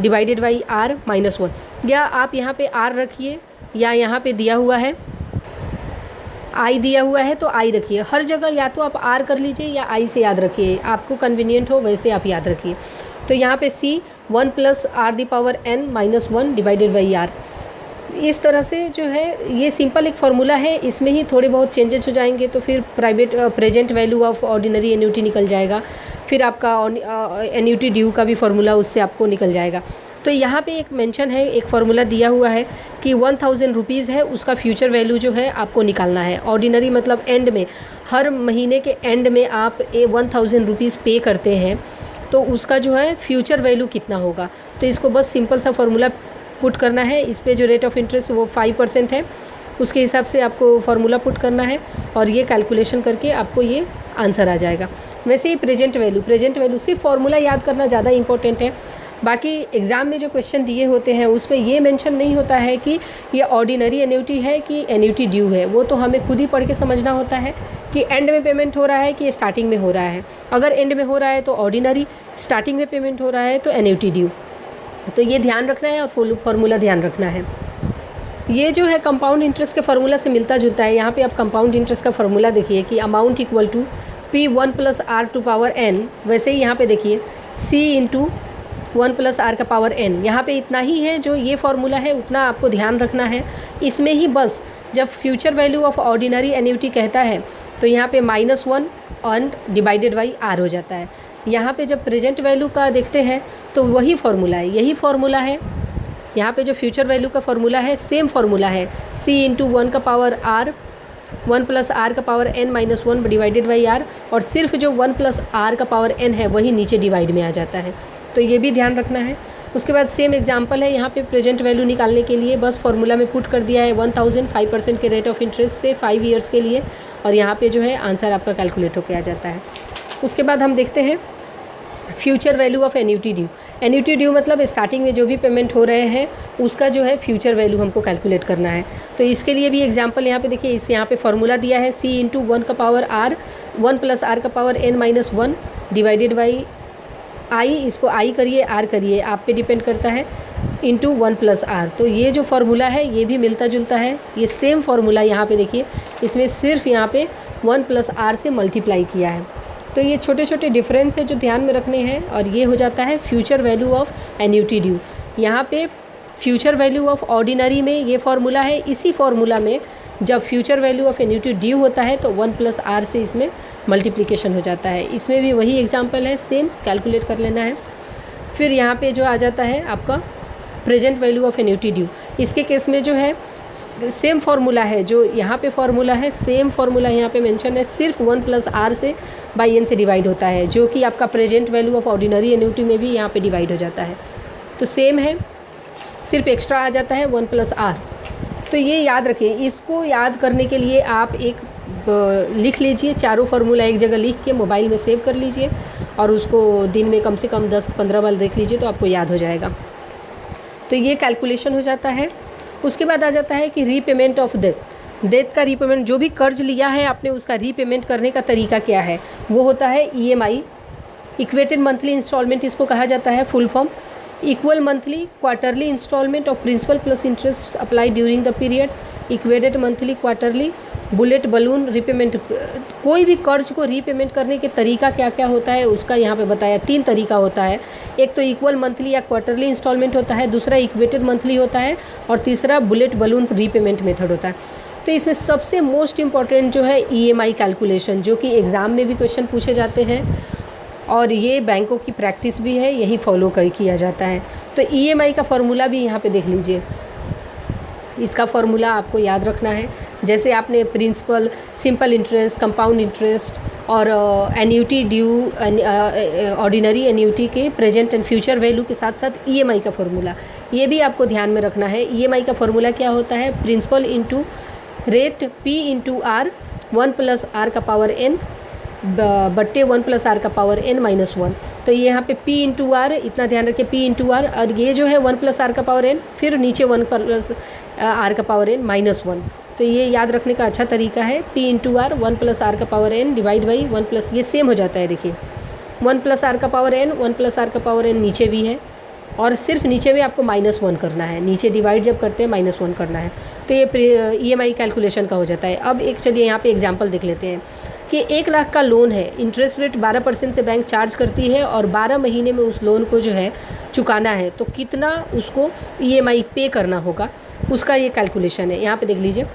divided by R - 1, या आप यहाँ पे R रखिए, या यहाँ पे दिया हुआ है I दिया हुआ है तो I रखिए। हर जगह या तो आप R कर लीजिए या I से याद रखिए, आपको कन्वीनियंट हो वैसे आप याद रखिए। तो यहाँ पे C 1 + R⁴ -1 divided by R, इस तरह से जो है ये सिंपल एक फार्मूला है, इसमें ही थोड़े बहुत चेंजेस हो जाएंगे तो फिर present value of ordinary annuity निकल जाएगा, फिर आपका एन्यूटी ड्यू का भी फार्मूला उससे आपको निकल जाएगा। तो यहाँ पे एक मेंशन है, एक फार्मूला दिया हुआ है कि 1000 रुपीज़ है, उसका फ्यूचर वैल्यू जो है आपको निकालना है। ऑर्डिनरी मतलब एंड में, हर महीने के एंड में आप 1000 रुपीज़ पे करते हैं, तो उसका जो है फ्यूचर वैल्यू कितना होगा। तो इसको बस सिंपल सा फार्मूला पुट करना है, इस पे जो रेट ऑफ इंटरेस्ट वो 5% है, उसके हिसाब से आपको फार्मूला पुट करना है और ये कैलकुलेशन करके आपको ये आंसर आ जाएगा। वैसे ही प्रेजेंट वैल्यू सिर्फ फार्मूला याद करना ज़्यादा इंपॉर्टेंट है, बाकी एग्ज़ाम में जो क्वेश्चन दिए होते हैं उसमें ये मेंशन नहीं होता है कि ये ऑर्डिनरी एन्यूटी है कि एन्यूटी ड्यू है, वो तो हमें खुद ही पढ़ के समझना होता है कि एंड में पेमेंट हो रहा है कि स्टार्टिंग में हो रहा है। अगर एंड में हो रहा है तो ऑर्डिनरी, स्टार्टिंग में पेमेंट हो रहा है तो एन्युटी ड्यू। तो ये ध्यान रखना है और फॉर्मूला ध्यान रखना है। ये जो है कंपाउंड इंटरेस्ट के फार्मूला से मिलता जुलता है। यहाँ पे आप कंपाउंड इंटरेस्ट का फार्मूला देखिए कि amount equal to P1 + R to power n। वैसे ही यहाँ पे देखिए C × 1 + R का पावर n। यहाँ पे इतना ही है, जो ये फार्मूला है उतना आपको ध्यान रखना है। इसमें ही बस जब future value of ordinary annuity कहता है तो यहाँ पे -1 और डिवाइडेड बाई R हो जाता है। यहाँ पे जब प्रेजेंट वैल्यू का देखते हैं तो वही फार्मूला है, यही फार्मूला है। यहाँ पे जो फ्यूचर वैल्यू का फार्मूला है सेम फार्मूला है, C × 1 का पावर R 1 + R का power n - 1 divided by R, और सिर्फ जो 1 + R का पावर n है वही नीचे डिवाइड में आ जाता है। तो ये भी ध्यान रखना है। उसके बाद सेम एग्जांपल है, यहाँ पे प्रेजेंट वैल्यू निकालने के लिए बस फार्मूला में पुट कर दिया है 1000 5% के रेट ऑफ इंटरेस्ट से 5 ईयर्स के लिए, और यहाँ पे जो है आंसर आपका कैलकुलेट होकर आ जाता है। उसके बाद हम देखते हैं future value of annuity due. Annuity due मतलब स्टार्टिंग में जो भी पेमेंट हो रहे हैं उसका जो है फ्यूचर वैल्यू हमको कैलकुलेट करना है। तो इसके लिए भी एग्जांपल यहाँ पे देखिए, इस यहाँ पे फार्मूला दिया है C × 1 का पावर R 1 + R का power n - 1 divided by I। इसको I करिए R करिए, आप पे डिपेंड करता है, × 1 + R। तो ये जो फार्मूला है ये भी मिलता जुलता है। ये सेम फार्मूला यहाँ पे देखिए, इसमें सिर्फ यहाँ पे 1 + R से मल्टीप्लाई किया है। तो ये छोटे छोटे डिफरेंस है जो ध्यान में रखने हैं, और ये हो जाता है future value of annuity due. यहाँ पे फ्यूचर वैल्यू ऑफ ऑर्डिनरी में ये फार्मूला है। इसी फार्मूला में जब future value of annuity due होता है तो 1 + R से इसमें मल्टीप्लिकेशन हो जाता है। इसमें भी वही एग्जांपल है, सेम कैलकुलेट कर लेना है। फिर यहाँ पे जो आ जाता है आपका present value of annuity due. इसके केस में जो है सेम फार्मूला है, जो यहाँ पे फार्मूला है सेम फार्मूला यहाँ पे मेंशन है, सिर्फ 1 + R से बाई n से डिवाइड होता है, जो कि आपका present value of ordinary annuity में भी यहाँ पे डिवाइड हो जाता है। तो सेम है, सिर्फ एक्स्ट्रा आ जाता है 1 + R। तो ये याद रखें। इसको याद करने के लिए आप एक लिख लीजिए, चारों फार्मूला एक जगह लिख के मोबाइल में सेव कर लीजिए, और उसको दिन में कम से कम 10-15 बार देख लीजिए तो आपको याद हो जाएगा। तो ये कैलकुलेशन हो जाता है। उसके बाद आ जाता है कि रीपेमेंट ऑफ डेट का रीपेमेंट, जो भी कर्ज लिया है आपने उसका रीपेमेंट करने का तरीका क्या है, वो होता है EMI, इक्वेटेड मंथली इंस्टॉलमेंट इसको कहा जाता है full form. Equal monthly quarterly instalment of principal plus interest apply during the period, equated monthly quarterly, bullet balloon repayment. कोई भी कर्ज को रीपेमेंट करने के तरीका क्या क्या होता है उसका यहाँ पे बताया। 3 तरीका होता है, एक तो इक्वल मंथली या क्वार्टरली इंस्टॉलमेंट होता है, दूसरा इक्वेटेड मंथली होता है, और तीसरा बुलेट बलून रीपेमेंट मेथड होता है। तो इसमें सबसे मोस्ट इम्पॉर्टेंट जो है EMI कैलकुलेशन, जो कि एग्ज़ाम में भी क्वेश्चन पूछे जाते हैं और ये बैंकों की प्रैक्टिस भी है, यही फॉलो किया जाता है। तो EMI का फार्मूला भी यहाँ पे देख लीजिए, इसका फार्मूला आपको याद रखना है। जैसे आपने principal, simple interest, compound interest और एन्युटी ड्यू, ऑर्डिनरी एन्युटी के प्रेजेंट एंड फ्यूचर वैल्यू के साथ साथ EMI का फार्मूला, ये भी आपको ध्यान में रखना है। EMI का फार्मूला क्या होता है, principal into rate P × R 1 + R का पावर n बट्टे 1 + R का पावर n - 1। तो ये यहाँ पे P × R, इतना ध्यान रखें, P × R, और ये जो है 1 + R का पावर n, फिर नीचे 1 + R का पावर n - 1। तो ये याद रखने का अच्छा तरीका है, P × R 1 + R का पावर n डिवाइड बाई 1 +, ये सेम हो जाता है। देखिए 1 + R का पावर n, 1 + R का पावर n नीचे भी है, और सिर्फ नीचे में आपको -1 करना है, नीचे डिवाइड जब करते हैं -1 करना है। तो ये EMI कैलकुलेशन का हो जाता है। अब एक चलिए यहाँ पे एग्जांपल देख लेते हैं कि 1 लाख का लोन है, इंटरेस्ट रेट 12% से बैंक चार्ज करती है, और 12 महीने में उस लोन को जो है चुकाना है, तो कितना उसको EMI पे करना होगा, उसका ये कैलकुलेशन है। यहाँ पे देख लीजिए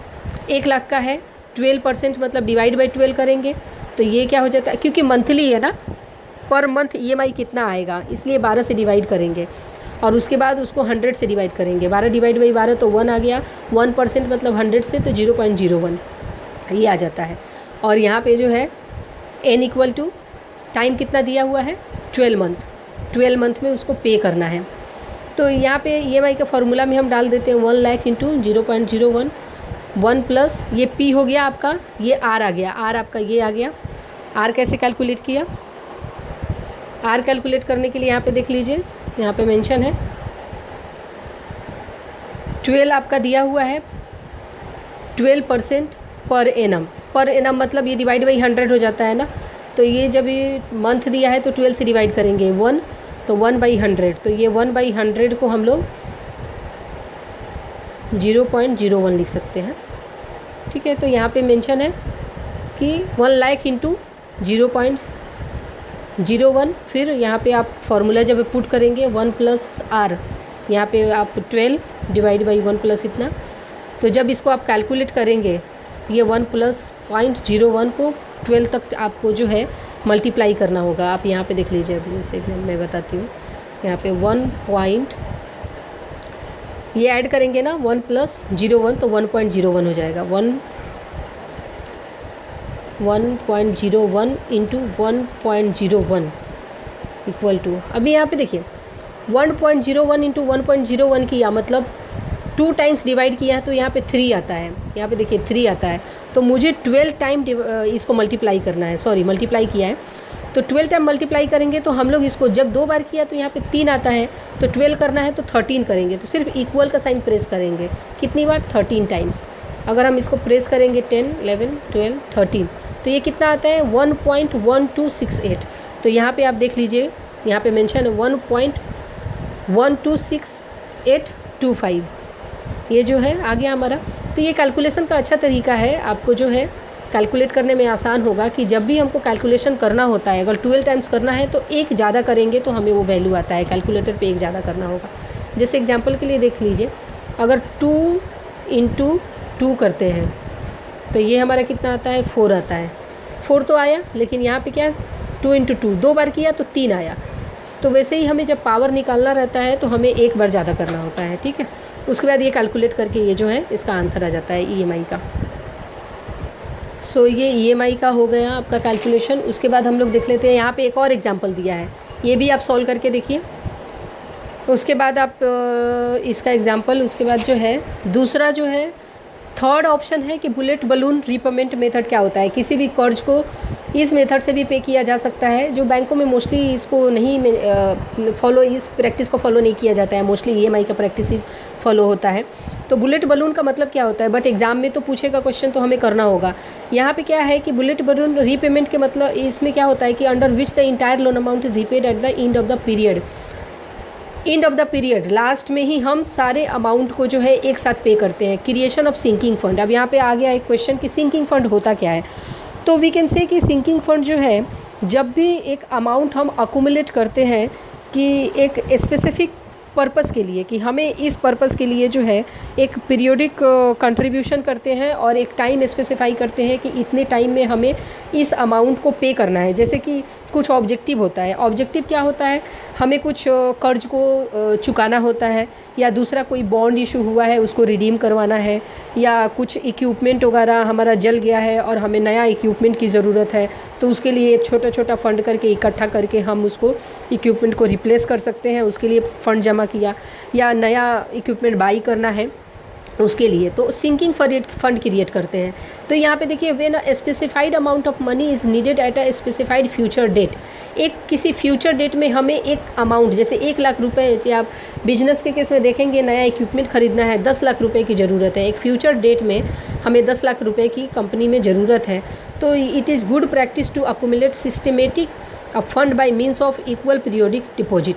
1 लाख का है, 12% मतलब डिवाइड बाई 12 करेंगे, तो ये क्या हो जाता है, क्योंकि मंथली है ना, पर मंथ EMI कितना आएगा, इसलिए 12 से डिवाइड करेंगे, और उसके बाद उसको 100 से डिवाइड करेंगे। 12 डिवाइड बाई 12 तो 1 आ गया, 1% मतलब 100 से तो 0.01 ये आ जाता है। और यहाँ पे जो है n = टाइम कितना दिया हुआ है, 12 मंथ, 12 मंथ में उसको पे करना है। तो यहाँ पे EMI का फार्मूला में हम डाल देते हैं 1 लाख इंटू 0.01, 1 प्लस ये P हो गया आपका, ये R आ गया, R आपका ये आ गया। R कैसे कैलकुलेट किया, R कैलकुलेट करने के लिए यहाँ पे देख लीजिए, यहाँ पे मेंशन है 12 आपका दिया हुआ है, 12% पर पर एनम मतलब ये डिवाइड बाई 100 हो जाता है ना, तो ये जब ये मंथ दिया है तो 12 से डिवाइड करेंगे 1, तो 1/100, तो ये 1/100 को हम लोग 0.01 लिख सकते हैं। ठीक है, तो यहाँ पे मेंशन है कि 1 लाख इंटू 0.01, फिर यहाँ पे आप फॉर्मूला जब पुट करेंगे 1 + r, यहाँ पे आप 12 डिवाइड बाई 1 प्लस इतना, तो जब इसको आप कैलकुलेट करेंगे ये 1 + 0.01 को 12 तक आपको जो है मल्टीप्लाई करना होगा। आप यहाँ पे देख लीजिए, अभी जैसे मैं बताती हूँ, यहाँ पे 1 ये ऐड करेंगे ना 1 + 0.1 तो 1.01 हो जाएगा। 1.01 इंटू 1.01 इक्वल टू, अभी यहाँ पे देखिए 1.01 इंटू 1.01 किया मतलब 2 टाइम्स डिवाइड किया है तो यहाँ पे 3 आता है, यहाँ पे देखिए 3 आता है, तो मुझे 12 टाइम इसको मल्टीप्लाई करना है, सॉरी मल्टीप्लाई किया है, तो 12 टाइम मल्टीप्लाई करेंगे तो हम लोग इसको जब 2 बार किया तो यहाँ पे 3 आता है, तो 12 करना है तो 13 करेंगे, तो सिर्फ इक्वल का साइन प्रेस करेंगे, कितनी बार 13 टाइम्स। अगर हम इसको प्रेस करेंगे 10, 11, 12, 13, तो ये कितना आता है 1.1268। तो यहाँ पे आप देख लीजिए, यहाँ पे मेंशन है 1.126825, ये जो है आ गया हमारा। तो ये कैलकुलेशन का अच्छा तरीका है, आपको जो है कैलकुलेट करने में आसान होगा कि जब भी हमको कैलकुलेशन करना होता है, अगर 12 टाइम्स करना है तो एक ज़्यादा करेंगे तो हमें वो वैल्यू आता है, कैलकुलेटर पे एक ज़्यादा करना होगा। जैसे एग्जांपल के लिए देख लीजिए, अगर 2 × 2 करते हैं तो ये हमारा कितना आता है 4 आता है, 4 तो आया, लेकिन यहाँ पे क्या है 2 × 2 2 बार किया तो 3 आया। तो वैसे ही हमें जब पावर निकालना रहता है तो हमें एक बार ज़्यादा करना होता है। ठीक है, उसके बाद ये कैलकुलेट करके ये जो है इसका आंसर आ जाता है EMI का। सो ये EMI का हो गया आपका कैलकुलेशन। उसके बाद हम लोग देख लेते हैं, यहाँ पे एक और एग्जांपल दिया है, ये भी आप सॉल्व करके देखिए। उसके बाद आप इसका एग्जांपल, उसके बाद जो है दूसरा जो है थर्ड ऑप्शन है कि बुलेट बलून रीपेमेंट मेथड क्या होता है। किसी भी कर्ज को इस मेथड से भी पे किया जा सकता है, जो बैंकों में मोस्टली इसको नहीं फॉलो, इस प्रैक्टिस को फॉलो नहीं किया जाता है, मोस्टली EMI का प्रैक्टिस ही फॉलो होता है। तो बुलेट बलून का मतलब क्या होता है, बट एग्जाम में तो पूछेगा क्वेश्चन, तो हमें करना होगा। यहाँ पे क्या है कि बुलेट बलून रीपेमेंट के मतलब इसमें क्या होता है कि under which the entire loan amount is repaid eight the end of the period. And of the period last में ही हम सारे अमाउंट को जो है एक साथ पे करते हैं। क्रिएशन ऑफ सिंकिंग फंड, अब यहाँ पे आ गया एक क्वेश्चन कि सिंकिंग फंड होता क्या है। तो वी कैन से कि सिंकिंग फंड जो है, जब भी एक अमाउंट हम अकुमुलेट करते हैं कि एक स्पेसिफिक पर्पस के लिए, कि हमें इस पर्पस के लिए जो है एक पीरियोडिक कंट्रीब्यूशन करते हैं और एक टाइम स्पेसिफाई करते हैं कि इतने टाइम में हमें इस अमाउंट को पे करना है। जैसे कि कुछ ऑब्जेक्टिव होता है, ऑब्जेक्टिव क्या होता है, हमें कुछ कर्ज को चुकाना होता है, या दूसरा कोई बॉन्ड इशू हुआ है उसको रिडीम करवाना है, या कुछ इक्विपमेंट वगैरह हमारा जल गया है और हमें नया इक्विपमेंट की ज़रूरत है, तो उसके लिए छोटा छोटा फंड करके इकट्ठा करके हम उसको इक्विपमेंट को रिप्लेस कर सकते हैं, उसके लिए फ़ंड जमा किया, या नया इक्विपमेंट बाई करना है उसके लिए, तो सिंकिंग फंड क्रिएट करते हैं। तो यहाँ पे देखिए, when a specified amount of money is needed at a specified future date, एक किसी फ्यूचर डेट में हमें एक अमाउंट, जैसे 1 लाख रुपए, या आप बिजनेस के केस में देखेंगे नया इक्विपमेंट खरीदना है, 10 लाख रुपए की ज़रूरत है, एक फ्यूचर डेट में हमें 10 लाख रुपए की कंपनी में ज़रूरत है, तो it is good practice to accumulate systematic a fund by means of equal periodic deposit.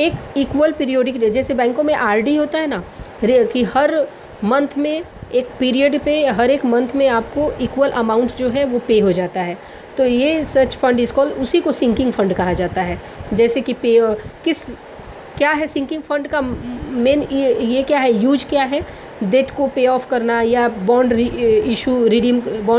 एक इक्वल पीरियोडिक, जैसे बैंकों में RD होता है ना, कि हर मंथ में एक पीरियड पे, हर एक मंथ में आपको इक्वल अमाउंट जो है वो पे हो जाता है, तो ये सच फंड इज कॉल्ड, उसी को सिंकिंग फंड कहा जाता है। जैसे कि क्या है सिंकिंग फंड का मेन ये क्या है, यूज क्या है, डेट को पे ऑफ करना, या बॉन्ड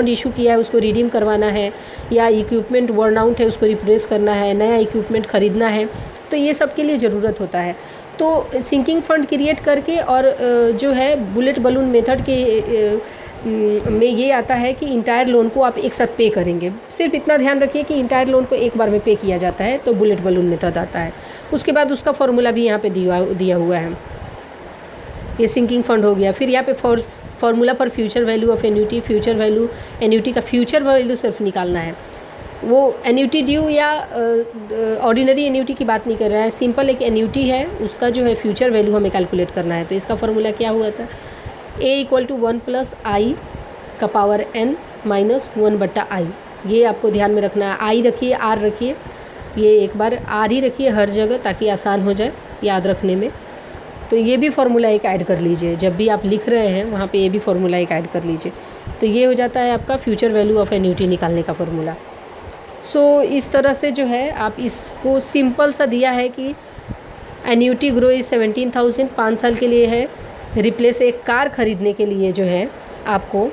इशू किया है उसको रिडीम करवाना है, या इक्विपमेंट वर्न आउट है उसको रिप्लेस करना है, नया इक्विपमेंट ख़रीदना है, तो ये सब के लिए ज़रूरत होता है। तो सिंकिंग फंड क्रिएट करके, और जो है बुलेट बलून मेथड के में ये आता है कि इंटायर लोन को आप एक साथ पे करेंगे। सिर्फ इतना ध्यान रखिए कि इंटायर लोन को एक बार में पे किया जाता है, तो बुलेट बलून मेथड आता है। उसके बाद उसका फॉर्मूला भी यहाँ पे दिया हुआ है। ये सिंकिंग फंड हो गया। फिर यहाँ पे फॉर्मूला पर future value of annuity, future value annuity का फ्यूचर वैल्यू सिर्फ निकालना है, वो एन्यूटी ड्यू या ऑर्डिनरी एन्यूटी की बात नहीं कर रहा है, सिंपल एक एन्यूटी है उसका जो है फ्यूचर वैल्यू हमें कैलकुलेट करना है। तो इसका फॉर्मूला क्या हुआ था, A = 1 + I का पावर n माइनस 1/i। ये आपको ध्यान में रखना है। आई रखिए, आर रखिए, ये एक बार आर ही रखिए हर जगह ताकि आसान हो जाए याद रखने में। तो ये भी फार्मूला एक ऐड कर लीजिए, जब भी आप लिख रहे हैं वहाँ पे ये भी फार्मूला एक ऐड कर लीजिए। तो ये हो जाता है आपका फ्यूचर वैल्यू ऑफ एन्युटी निकालने का फार्मूला। सो इस तरह से जो है आप इसको सिंपल सा दिया है कि एन्युटी ग्रो इज 17,000 5 साल के लिए है। रिप्लेस एक कार खरीदने के लिए जो है आपको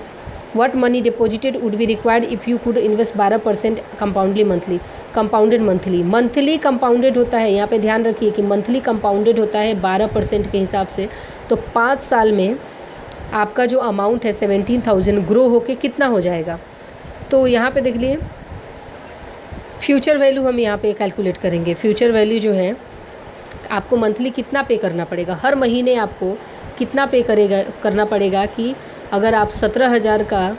what money deposited would be required if you could invest 12% compounded monthly compounded होता है। यहाँ पे ध्यान रखिए कि मंथली कंपाउंडेड होता है 12% के हिसाब से। तो 5 साल में आपका जो अमाउंट है 17,000 ग्रो होके कितना हो जाएगा। तो यहाँ पे देख लिए फ्यूचर वैल्यू हम यहाँ पे कैलकुलेट करेंगे। फ्यूचर वैल्यू जो है आपको मंथली कितना पे करना पड़ेगा, हर महीने आपको कितना पे करना पड़ेगा कि अगर आप 17,000 का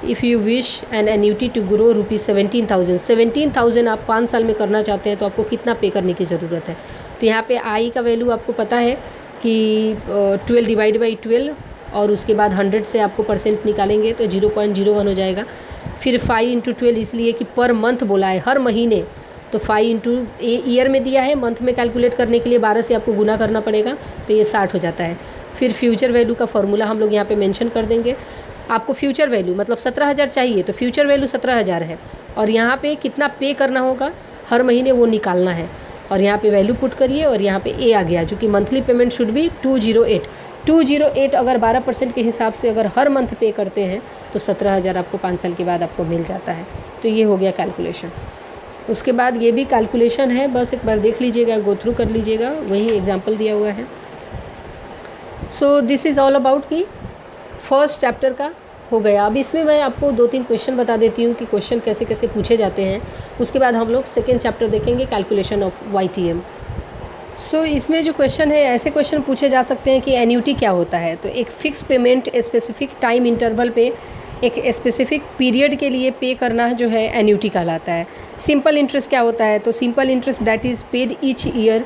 if you wish an annuity to grow ₹17,000 आप 5 साल में करना चाहते हैं तो आपको कितना पे करने की ज़रूरत है। तो यहाँ पे आई का वैल्यू आपको पता है कि 12 डिवाइड बाई 12 और उसके बाद 100 से आपको परसेंट निकालेंगे तो 0.01 हो जाएगा। फिर 5 × 12 इसलिए कि पर मंथ बोला है, हर महीने। तो 5 × ईयर में दिया है, मंथ में कैलकुलेट करने के लिए 12 से आपको गुना करना पड़ेगा तो ये 60 हो जाता है। फिर फ्यूचर वैल्यू का फॉर्मूला हम लोग यहाँ पे मेंशन कर देंगे। आपको फ्यूचर वैल्यू मतलब 17,000 चाहिए तो फ्यूचर वैल्यू 17,000 है और यहाँ पे कितना पे करना होगा हर महीने वो निकालना है और यहाँ पे वैल्यू पुट करिए और यहाँ पे ए आ गया जो कि मंथली पेमेंट शुड बी 208 अगर 12% के हिसाब से अगर हर मंथ पे करते हैं तो 17,000 आपको 5 साल के बाद आपको मिल जाता है। तो ये हो गया कैलकुलेशन। उसके बाद ये भी कैलकुलेशन है, बस एक बार देख लीजिएगा, गो थ्रू कर लीजिएगा, वही एग्जाम्पल दिया हुआ है। So this is all about कि फर्स्ट चैप्टर का हो गया। अब इसमें मैं आपको 2-3 क्वेश्चन बता देती हूँ कि क्वेश्चन कैसे कैसे पूछे जाते हैं। उसके बाद हम लोग सेकेंड चैप्टर देखेंगे कैलकुलेशन ऑफ YTM। सो इसमें जो क्वेश्चन है ऐसे क्वेश्चन पूछे जा सकते हैं कि एन्युटी क्या होता है। तो एक fix payment specific time interval पे एक स्पेसिफिक पीरियड के लिए पे करना जो है एन्युटी कहलाता है। सिंपल इंटरेस्ट क्या होता है, तो simple interest that is paid each year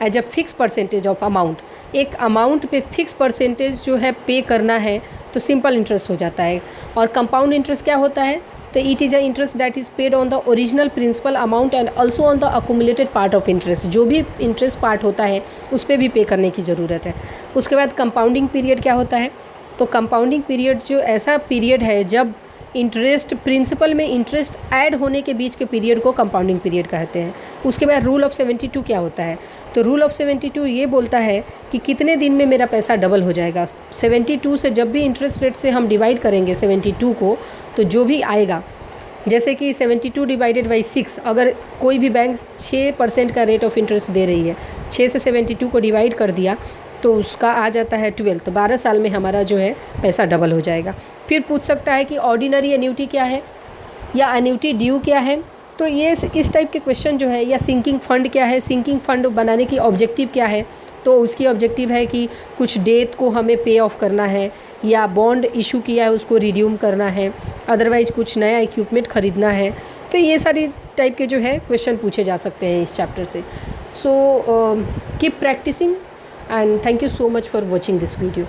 as a fix percentage of amount. एक अमाउंट पे फिक्स परसेंटेज जो है पे करना है तो सिंपल इंटरेस्ट हो जाता है। और कंपाउंड इंटरेस्ट क्या होता है, तो it is a interest that is paid on the original principal amount and also on the accumulated part of interest. जो भी इंटरेस्ट पार्ट होता है उस पर भी पे करने की ज़रूरत है। उसके बाद कंपाउंडिंग पीरियड क्या होता है, तो कंपाउंडिंग पीरियड जो ऐसा पीरियड है जब इंटरेस्ट प्रिंसिपल में इंटरेस्ट ऐड होने के बीच के पीरियड को कंपाउंडिंग पीरियड कहते हैं। उसके बाद रूल ऑफ 72 क्या होता है, तो रूल ऑफ 72 ये बोलता है कि कितने दिन में मेरा पैसा डबल हो जाएगा। 72 से जब भी इंटरेस्ट रेट से हम डिवाइड करेंगे 72 को तो जो भी आएगा, जैसे कि 72 डिवाइडेड बाई 6, अगर कोई भी बैंक 6% का रेट ऑफ इंटरेस्ट दे रही है, 6 से 72 को डिवाइड कर दिया तो उसका आ जाता है 12। तो 12 साल में हमारा जो है पैसा डबल हो जाएगा। फिर पूछ सकता है कि ऑर्डिनरी एन्युटी क्या है या एन्युटी ड्यू क्या है। तो ये इस टाइप के क्वेश्चन जो है, या सिंकिंग फंड क्या है, सिंकिंग फंड बनाने की ऑब्जेक्टिव क्या है, तो उसकी ऑब्जेक्टिव है कि कुछ डेट को हमें पे ऑफ करना है या बॉन्ड इशू किया है उसको रिड्यूम करना है, अदरवाइज कुछ नया इक्विपमेंट ख़रीदना है। तो ये सारी टाइप के जो है क्वेश्चन पूछे जा सकते हैं इस चैप्टर से। So keep practicing and thank you so much for watching this video.